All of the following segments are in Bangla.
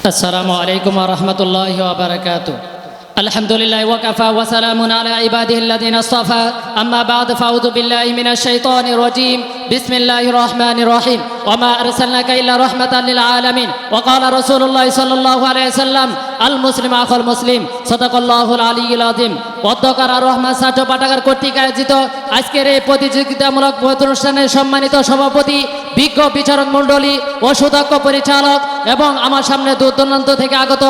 السلام عليكم ورحمة الله وبركاته. الحمد لله وكفى وسلام على عباده الذين اصطفى. أما بعد فأعوذ بالله من الشيطان الرجيم. بسم الله الرحمن الرحيم. وما أرسلناك إلا رحمة للعالمين. وقال رسول الله صلى الله عليه وسلم المسلم أخو المسلم. صدق الله العلي العظيم. অধ্যকার আর রহমান ছাত্র পাঠাগার কর্তৃক আয়োজিত আজকের এই প্রতিযোগিতামূলক অনুষ্ঠানের সম্মানিত সভাপতি, বিজ্ঞ বিচারক মণ্ডলী ও সুদক্ষ পরিচালক এবং আমার সামনে দূর দূরান্ত থেকে আগত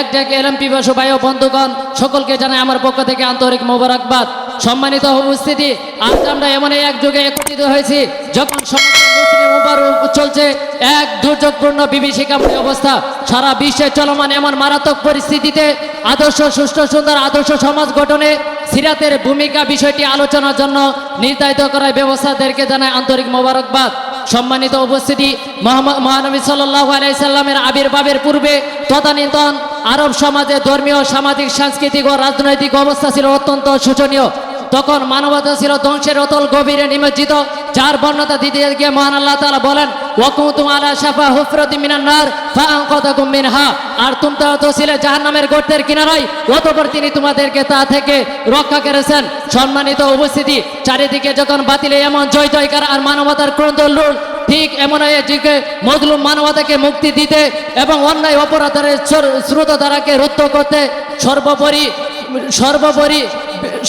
এক এলএমপি ভাই ও বন্ধুগণ, সকলকে জানাই আমার পক্ষ থেকে আন্তরিক মোবারকবাদ। সম্মানিত উপস্থিতি, আজ আমরা এমন এক যুগে একত্রিত হয়েছি যখন সমস্ত মুসলিম উম্মার চলছে এক দুর্যোগপূর্ণ বিভীষিকাময় অবস্থা। সারা বিশ্বে চলমান এমন মারাত্মক পরিস্থিতিতে আদর্শ সুষ্ঠু সুন্দর আদর্শ সমাজ গঠনে সিরাতের ভূমিকা বিষয়টি আলোচনার জন্য নির্ধারিত করার ব্যবস্থাদেরকে জানাই আন্তরিক মোবারকবাদ। সম্মানিত উপস্থিতি, মহানবী সাল্লাল্লাহু আলাইহি সাল্লামের আবির্ভাবের পূর্বে তদানীন্তন আরব সমাজে ধর্মীয়, সামাজিক, সাংস্কৃতিক ও রাজনৈতিক অবস্থা ছিল অত্যন্ত শোচনীয়। তখন মানবতা ছিল ধ্বংসের অতল গভীরে নিমজ্জিত, যার বর্ণনা দিতে গিয়ে মহান আল্লাহ তাআলা বলেন, ওয়াকুনতুম আলা শাফা হুফরাতিন মিনান নার ফাআনকাযাকুম মিনহা। আর তোমরা তো ছিলে জাহান্নামের গর্তের কিনারায়, অতঃপর তিনি তোমাদেরকে তা থেকে রক্ষা করেছেন। সম্মানিত উপস্থিতি, চারিদিকে যখন বাতিলে এমন জয় জয়কার আর মানবতার ক্রন্দন, ঠিক এমন দিকে মজলুম মানবতাকে মুক্তি দিতে এবং অন্যায় অপরাধের স্রোতধারাকে রুদ্ধ করতে সর্বোপরি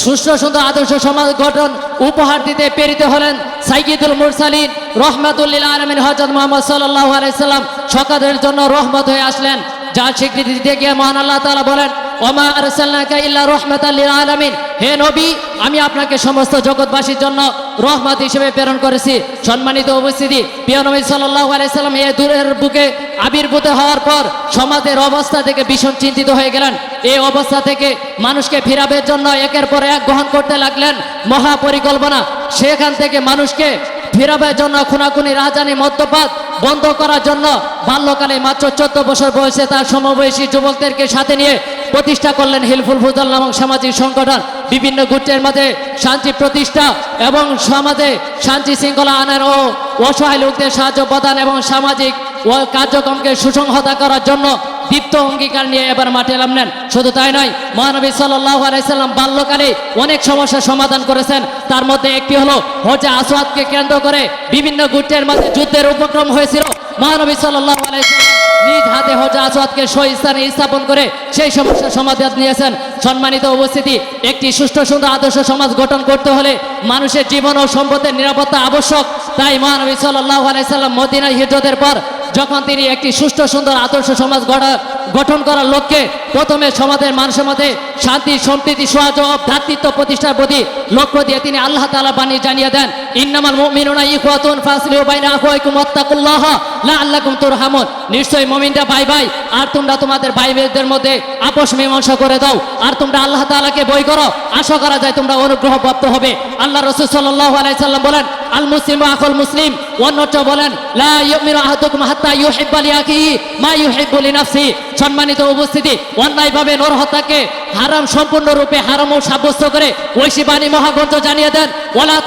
সুষ্ঠু সুন্দর আদর্শ সমাজ গঠন উপহার দিতে প্রেরিত হলেন সাইয়্যিদুল মুরসালিন রহমাতুল লিল আলামিন হযরত মুহাম্মদ সাল্লাল্লাহু আলাইহি সাল্লাম। সকলের জন্য রহমত হয়ে আসলেন, যার স্বীকৃতি দিতে গিয়ে মহান আল্লাহ তাআলা বলেন, ওমা আরসালনাকা ইল্লা রাহমাতাল লিল আলামিন। হে নবী, আমি আপনাকে সমস্ত জগৎবাসীর জন্য রহমত হিসেবে প্রেরণ করেছি। সম্মানিত উপস্থিতি, প্রিয় নবী সাল্লাল্লাহু আলাইহি সাল্লাম এই দূরের বুকে আবির্ভূত হওয়ার পর সমাজের অবস্থা থেকে ভীষণ চিন্তিত হয়ে গেলেন। এই অবস্থা থেকে মানুষকে ফিরাবের জন্য একের পর এক গ্রহণ করতে লাগলেন মহাপরিকল্পনা। সেখান থেকে মানুষকে ফিরাবের জন্য খুনাখুনি, রাজধানী, মদ্যপাত বন্ধ করার জন্য বাল্যকালে মাত্র 14 বছর বয়সে তার সমবয়সী যুবকদেরকে সাথে নিয়ে প্রতিষ্ঠা করলেন হিলফুল ফুজল নামক সামাজিক সংগঠন। বিভিন্ন গোষ্ঠীর মাঝে শান্তি প্রতিষ্ঠা এবং সমাজে শান্তি শৃঙ্খলা আনার ও অসহায় লোকদের সাহায্য প্রদান এবং সামাজিক কার্যক্রমকে সুসংহত করার জন্য দীপ্ত অঙ্গীকার নিয়ে এবার মাঠে নামলেন। শুধু তাই নয়, মহানবী সাল্লাল্লাহু আলাইহি সাল্লাম বাল্যকালে অনেক সমস্যার সমাধান করেছেন। তার মধ্যে একটি হলো হজে আসওয়াদকে কেন্দ্র করে বিভিন্ন গোত্রের মাঝে যুদ্ধের উপক্রম হয়েছিল। মহানবী সাল্লাল্লাহু আলাইহি সাল্লাম নিজ হাতে হজে আসওয়াদকে স্থানে স্থাপন করে সেই সমস্যার সমাধান নিয়েছেন। সম্মানিত উপস্থিতি, একটি সুষ্ঠু সুন্দর আদর্শ সমাজ গঠন করতে হলে মানুষের জীবন ও সম্পদের নিরাপত্তা আবশ্যক। তাই মহানবী সাল্লাল্লাহু আলাইহি সাল্লাম মদিনায় হিজরতের পর যখন তিনি একটি সুষ্ঠু সুন্দর আদর্শ সমাজ গঠন করার লক্ষ্যে প্রথমে সমাজের মানুষের মধ্যে শান্তি, সম্প্রীতি, সহযোগ, ভ্রাতৃত্ব প্রতিষ্ঠার প্রতি লক্ষ্য দিয়ে তিনি আল্লাহ তাআলা বাণী জানিয়ে দেন, ইন্নামাল মুমিনুনা ইখওয়াতুন ফাসলিহু বাইনা আখাওয়াইকুম ওয়াত্তাকুল্লাহ লাআল্লাকুম তুরহামুন। নিশ্চয়ই মুমিনরা ভাই ভাই, আর তোমরা তোমাদের ভাই ভাইদের মধ্যে আপোষ মীমাংসা করে দাও, আর তোমরা আল্লাহ তাআলাকে ভয় করো, আশা করা যায় তোমরা অনুগ্রহ প্রাপ্ত হবে। আল্লাহ রাসূল সাল্লাল্লাহু আলাইহি সাল্লাম বলেন, আল মুসলিমু আখুল মুসলিম। অন্যত্র বলেন, লা ইউমিনু আহাদুকুম হাত্তা ইউহিব্বা লিআখিহি মা ইউহিব্বু লিনাফসিহি। সম্মানিত উপস্থিতি, অন্যায়ভাবে নরহত্যাকে হারাম সম্পূর্ণরূপে হারাম সাব্যস্ত করে ঐশী বাণী মহাগ্রন্থ জানিয়ে দেন, ওয়ালা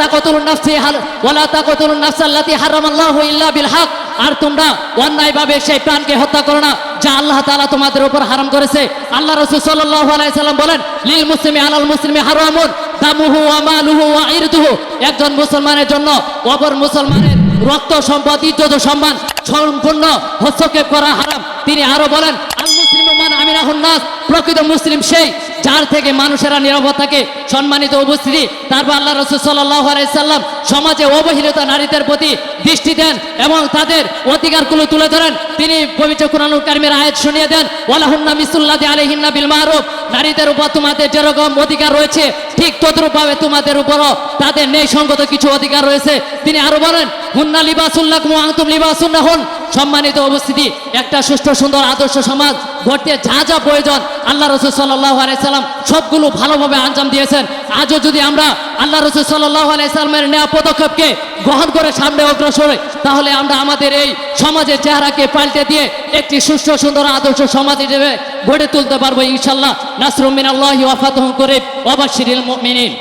তাকতুলুন নাফসাল্লাতী হারামাল্লাহু ইল্লা বিল হক। আর তোমরা অন্যায়ভাবে সেই প্রাণকে হত্যা করো না যা আল্লাহ তাআলা তোমাদের উপর হারাম করেছে। আল্লাহ রাসূল সাল্লাল্লাহু আলাইহি সাল্লাম বলেন, লিল মুসলিমি আলাল মুসলিমি হারামুন দামুহু ওয়া মালুহু ওয়া ইরদুহু। একজন মুসলমানের জন্য অপর মুসলমানের রক্ত, সম্পদ, ইজ্জত, সম্মান সম্পূর্ণ হস্তক্ষেপ করা হারাম। তিনি আরো বলেন, আল মুসলিমু মান আমিনাহুন নাস। প্রকৃত মুসলিম সেই যার থেকে মানুষেরা নিরাপদ থাকে। সম্মানিত উপস্থিতি, তারপর আল্লাহ রাসূল সাল্লাল্লাহু আলাইহি সাল্লাম সমাজে অবহেলিত নারীদের প্রতি দৃষ্টি দেন এবং তাদের অধিকারগুলো তুলে ধরেন। তিনি পবিত্র কুরআনুল কারীমের আয়াত শুনিয়ে দেন, ওয়ালাহুন্না মিসলুল্লাযী আলাইহিন্না বিল মারুফ। নারীদের উপর তোমাদের যেরকম অধিকার রয়েছে ঠিক তদ্রূপভাবে তোমাদের উপরও তাদের নেই সঙ্গত কিছু অধিকার রয়েছে। তিনি আরো বলেন, হুন্না লিবাসুল লাকুম ওয়া আনতুম লিবাসুন লাহুন। সম্মানিত উপস্থিতি, একটা সুষ্ঠু সুন্দর আদর্শ সমাজ গড়তে যা যা প্রয়োজন আল্লাহ রাসূল সাল্লাল্লাহু আলাইহি সাল্লাম সবগুলো ভালোভাবে আঞ্জাম দিয়েছেন। আজও যদি আমরা আল্লাহ রাসূল সাল্লাল্লাহু আলাইহি সাল্লামের নেওয়া পদক্ষেপকে গ্রহণ করে সামনে অগ্রসর হই, তাহলে আমরা আমাদের এই সমাজের চেহারাকে পাল্টে দিয়ে একটি সুষ্ঠু সুন্দর আদর্শ সমাজ হিসেবে গড়ে তুলতে পারবো ইনশাআল্লাহ। নাসরুম মিনাল্লাহি ওয়া ফাতহুন করিব ওয়া বাশশিরিল মুমিনিন।